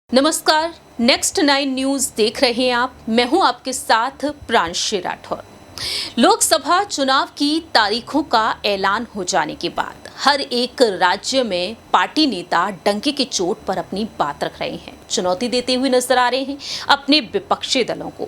नमस्कार, next 9 news देख रहे हैं आप। मैं हूं आपके साथ प्रांशी राठौर। लोकसभा चुनाव की तारीखों का ऐलान हो जाने के बाद हर एक राज्य में पार्टी नेता डंके की चोट पर अपनी बात रख रहे हैं, चुनौती देते हुए नजर आ रहे हैं अपने विपक्षी दलों को।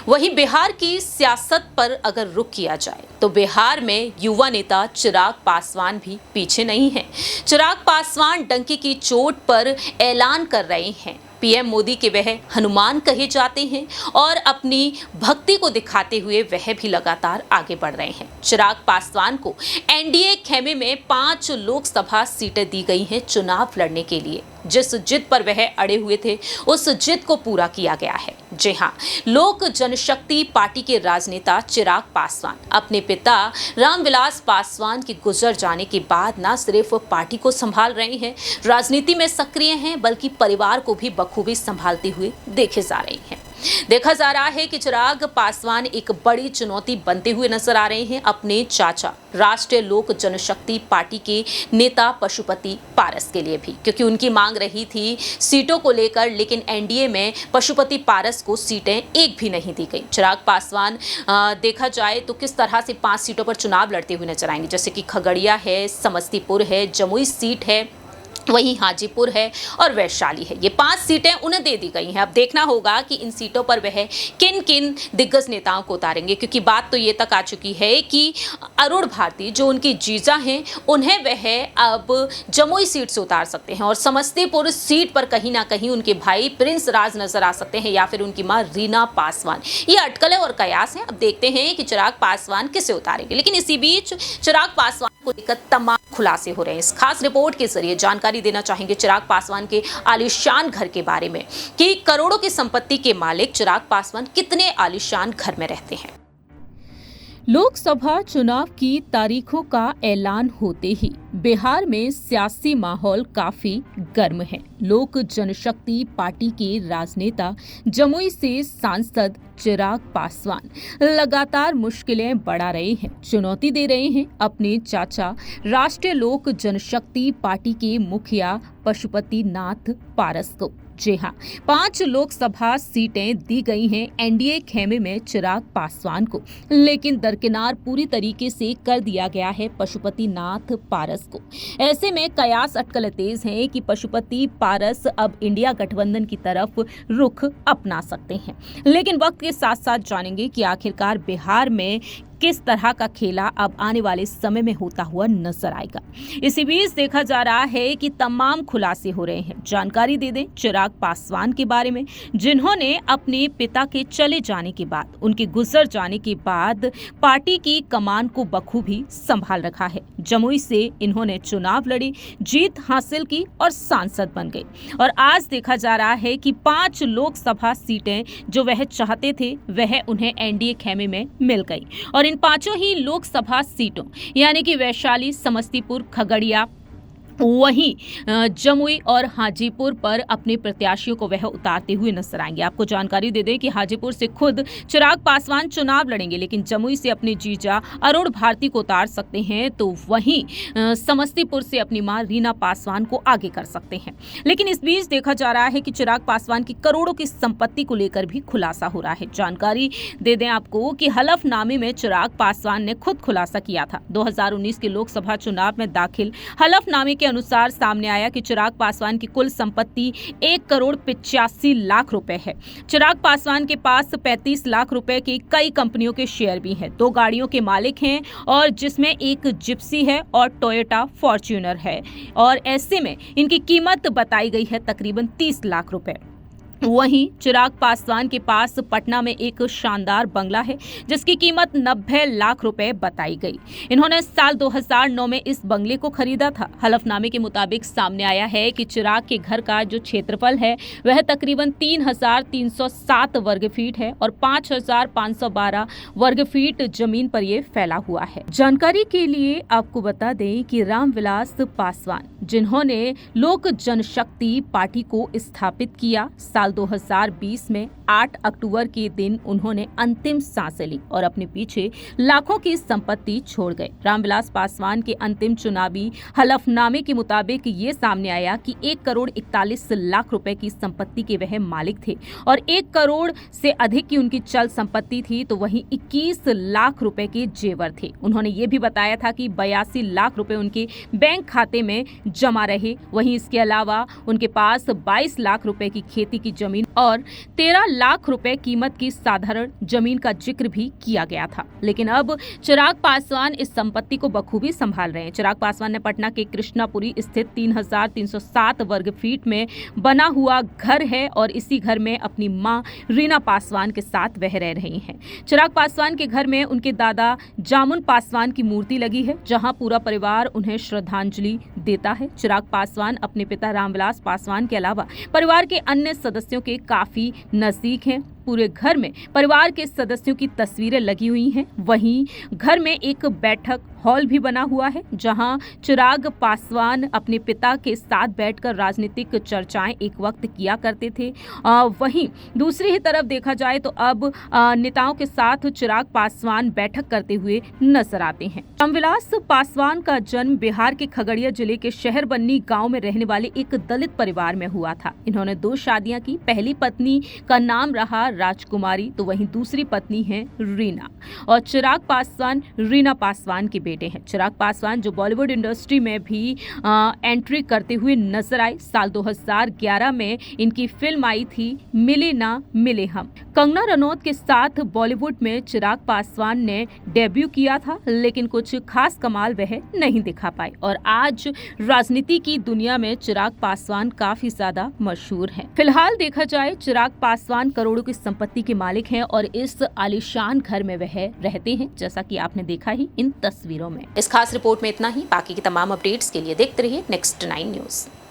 वहीं बिहार की सियासत पर अगर रुख किया जाए तो बिहार में युवा नेता चिराग पासवान भी पीछे नहीं है। चिराग पासवान डंके की चोट पर ऐलान कर रहे हैं। पीएम मोदी के वह हनुमान कहे जाते हैं और अपनी भक्ति को दिखाते हुए वह भी लगातार आगे बढ़ रहे हैं। चिराग पासवान को एनडीए खेमे में 5 लोकसभा सीटें दी गई हैं चुनाव लड़ने के लिए। जिस जिद पर वह अड़े हुए थे उस जिद को पूरा किया गया है। जी हां, लोक जनशक्ति पार्टी के राजनेता चिराग पासवान अपने पिता रामविलास पासवान के गुजर जाने के बाद न सिर्फ पार्टी को संभाल रहे हैं, राजनीति में सक्रिय हैं, बल्कि परिवार को भी बखूबी संभालते हुए देखे जा रहे हैं। देखा जा रहा है कि चिराग पासवान एक बड़ी चुनौती बनते हुए नजर आ रहे हैं अपने चाचा राष्ट्रीय लोक जनशक्ति पार्टी के नेता पशुपति पारस के लिए भी, क्योंकि उनकी मांग रही थी सीटों को लेकर, लेकिन एनडीए में पशुपति पारस को सीटें एक भी नहीं दी गई। चिराग पासवान देखा जाए तो किस तरह से 5 सीटों पर चुनाव लड़ते हुए नजर आएंगे, जैसे कि खगड़िया है, समस्तीपुर है, जमुई सीट है, वहीं हाजीपुर है और वैशाली है। ये 5 सीटें उन्हें दे दी गई हैं। अब देखना होगा कि इन सीटों पर वह किन किन दिग्गज नेताओं को उतारेंगे, क्योंकि बात तो ये तक आ चुकी है कि अरुण भारती जो उनकी जीजा हैं उन्हें वह अब जमुई सीट से उतार सकते हैं और समस्तीपुर सीट पर कहीं ना कहीं उनके भाई प्रिंस राज नजर आ सकते हैं या फिर उनकी मां रीना पासवान। ये अटकलें और कयास हैं। अब देखते हैं कि चिराग पासवान किसे उतारेंगे, लेकिन इसी बीच चिराग पासवान को लेकर तमाम खुलासे हो रहे हैं। इस खास रिपोर्ट के जरिए जानकारी देना चाहेंगे चिराग पासवान के आलीशान घर के बारे में कि करोड़ों की संपत्ति के मालिक चिराग पासवान कितने आलीशान घर में रहते हैं। लोकसभा चुनाव की तारीखों का ऐलान होते ही बिहार में सियासी माहौल काफी गर्म है। लोक जनशक्ति पार्टी के राजनेता जमुई से सांसद चिराग पासवान लगातार मुश्किलें बढ़ा रहे हैं, चुनौती दे रहे हैं अपने चाचा राष्ट्रीय लोक जनशक्ति पार्टी के मुखिया पशुपति नाथ पारस को। जी हां, 5 लोकसभा सीटें दी गई हैं एनडीए खेमे में चिराग पासवान को, लेकिन दरकिनार पूरी तरीके से कर दिया गया है पशुपति नाथ पारस को। ऐसे में कयास अटकलें तेज हैं कि पशुपति पारस अब इंडिया गठबंधन की तरफ रुख अपना सकते हैं। लेकिन वक्त के साथ साथ जानेंगे कि आखिरकार बिहार में किस तरह का खेला अब आने वाले समय में होता हुआ नजर आएगा। इसी बीच देखा जा रहा है कि तमाम खुलासे हो रहे हैं। जानकारी दे दें चिराग पासवान के बारे में, जिन्होंने अपने पिता के चले जाने के बाद, उनके गुजर जाने के बाद पार्टी की कमान को बखूबी संभाल रखा है। जमुई से इन्होंने चुनाव लड़े, जीत हासिल की और सांसद बन गए। और आज देखा जा रहा है कि 5 लोकसभा सीटें जो वह चाहते थे वह उन्हें एनडीए खेमे में मिल गई और इन 5 ही लोकसभा सीटों यानी कि वैशाली, समस्तीपुर, खगड़िया, वहीं जमुई और हाजीपुर पर अपने प्रत्याशियों को वह उतारते हुए नजर आएंगे। आपको जानकारी दे दें कि हाजीपुर से खुद चिराग पासवान चुनाव लड़ेंगे, लेकिन जमुई से अपने जीजा अरुण भारती को उतार सकते हैं, तो वहीं समस्तीपुर से अपनी मां रीना पासवान को आगे कर सकते हैं। लेकिन इस बीच देखा जा रहा है कि चिराग पासवान की करोड़ों की संपत्ति को लेकर भी खुलासा हो रहा है। जानकारी दे दें आपको कि हलफनामे में चिराग पासवान ने खुद खुलासा किया था। 2019 के लोकसभा चुनाव में दाखिल हलफनामे के अनुसार सामने आया कि चिराग पासवान की कुल संपत्ति 1,85,00,000 रुपए है। चिराग पासवान के पास 35 लाख रुपए के कई कंपनियों के शेयर भी हैं, 2 गाड़ियों के मालिक हैं और जिसमें एक जिप्सी है और टोयोटा फॉर्च्यूनर है, और ऐसे में इनकी कीमत बताई गई है तकरीबन 30 लाख रुपए। वहीं चिराग पासवान के पास पटना में एक शानदार बंगला है जिसकी कीमत 90 लाख रुपए बताई गई। इन्होंने साल 2009 में इस बंगले को खरीदा था। हलफनामे के मुताबिक सामने आया है कि चिराग के घर का जो क्षेत्रफल है वह तकरीबन 3,307 वर्ग फीट है और 5,512 वर्ग फीट जमीन पर यह फैला हुआ है। जानकारी के लिए आपको बता दें कि रामविलास पासवान, जिन्होंने लोक जनशक्ति पार्टी को स्थापित किया, साल 2020 में 8 अक्टूबर के दिन उन्होंने अंतिम सांसें ली और अपने पीछे लाखों की संपत्ति छोड़ गए। रामविलास पासवान के अंतिम चुनावी हलफनामे के मुताबिक ये सामने आया कि 1,41,00,000 रुपए की संपत्ति के वह मालिक थे और 1 करोड़ से अधिक की उनकी चल संपत्ति थी, तो वहीं 21 लाख रुपए के जेवर थे। उन्होंने ये भी बताया था कि 82 लाख रुपए उनके बैंक खाते में जमा रहे। वहीं इसके अलावा उनके पास 22 लाख रुपए की खेती की जमीन और 13 लाख रुपए कीमत की साधारण जमीन का जिक्र भी किया गया था। लेकिन अब चिराग पासवान इस संपत्ति को बखूबी संभाल रहे हैं। चिराग पासवान ने पटना के कृष्णापुरी स्थित 3,307 वर्ग फीट में बना हुआ घर है और इसी घर में अपनी मां रीना पासवान के साथ वह रह रही हैं। चिराग पासवान के घर में उनके दादा जामुन पासवान की मूर्ति लगी है, जहां पूरा परिवार उन्हें श्रद्धांजलि देता है। चिराग पासवान अपने पिता रामविलास पासवान के अलावा परिवार के अन्य सदस्यों के काफी नजदीक हैं। पूरे घर में परिवार के सदस्यों की तस्वीरें लगी हुई हैं। वहीं घर में एक बैठक हॉल भी बना हुआ है, जहां चिराग पासवान अपने पिता के साथ बैठकर राजनीतिक चर्चाएं एक वक्त किया करते थे। वहीं दूसरी ही तरफ देखा जाए तो अब नेताओं के साथ चिराग पासवान बैठक करते हुए नजर आते हैं। रामविलास पासवान का जन्म बिहार के खगड़िया जिले के शहर बन्नी गांव में रहने वाले एक दलित परिवार में हुआ था। इन्होंने 2 शादियां की। पहली पत्नी का नाम रहा राजकुमारी, तो वहीं दूसरी पत्नी है रीना। और चिराग पासवान रीना पासवान के बेटे हैं। चिराग पासवान जो बॉलीवुड इंडस्ट्री में भी एंट्री करते हुए नजर आए। साल 2011 में इनकी फिल्म आई थी मिले ना मिले हम। कंगना रनौत के साथ बॉलीवुड में चिराग पासवान ने डेब्यू किया था, लेकिन कुछ खास कमाल वह नहीं दिखा पाए और आज राजनीति की दुनिया में चिराग पासवान काफी ज्यादा मशहूर हैं। फिलहाल देखा जाए चिराग पासवान करोड़ों की संपत्ति के मालिक हैं और इस आलीशान घर में वह रहते हैं, जैसा कि आपने देखा ही इन तस्वीरों में। इस खास रिपोर्ट में इतना ही। बाकी की तमाम अपडेट्स के लिए देखते रहिए नेक्स्ट 9 न्यूज।